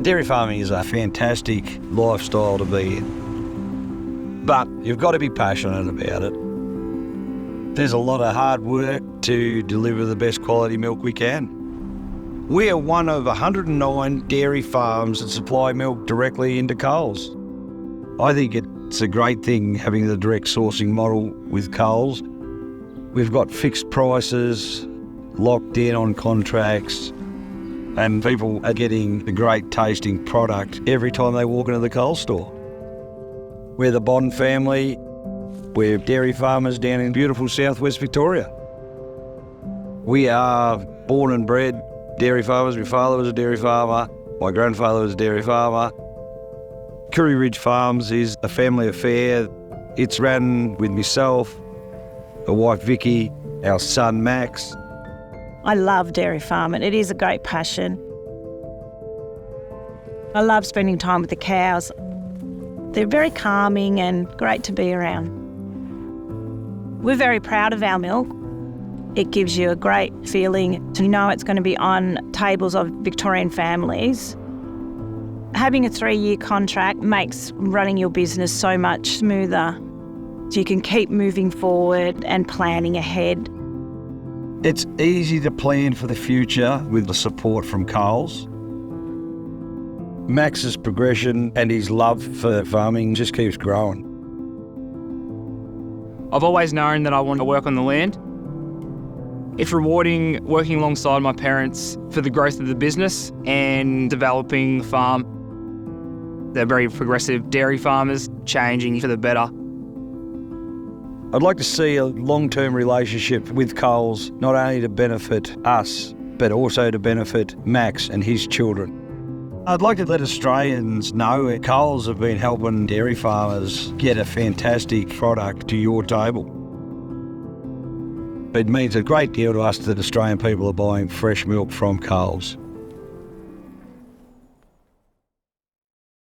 Dairy farming is a fantastic lifestyle to be in, but you've got to be passionate about it. There's a lot of hard work to deliver the best quality milk we can. We are one of 109 dairy farms that supply milk directly into Coles. I think it's a great thing having the direct sourcing model with Coles. We've got fixed prices, locked in on contracts, and people are getting a great tasting product every time they walk into the Coles store. We're the Bond family. We're dairy farmers down in beautiful southwest Victoria. We are born and bred dairy farmers. My father was a dairy farmer. My grandfather was a dairy farmer. Coorieridge Farms is a family affair. It's run with myself, my wife Vicky, our son Max. I love dairy farming. It is a great passion. I love spending time with the cows. They're very calming and great to be around. We're very proud of our milk. It gives you a great feeling to know it's going to be on tables of Victorian families. Having a 3-year contract makes running your business so much smoother. So you can keep moving forward and planning ahead. It's easy to plan for the future with the support from Coles. Max's progression and his love for farming just keeps growing. I've always known that I want to work on the land. It's rewarding working alongside my parents for the growth of the business and developing the farm. They're very progressive dairy farmers, changing for the better. I'd like to see a long-term relationship with Coles, not only to benefit us, but also to benefit Max and his children. I'd like to let Australians know that Coles have been helping dairy farmers get a fantastic product to your table. It means a great deal to us that Australian people are buying fresh milk from Coles.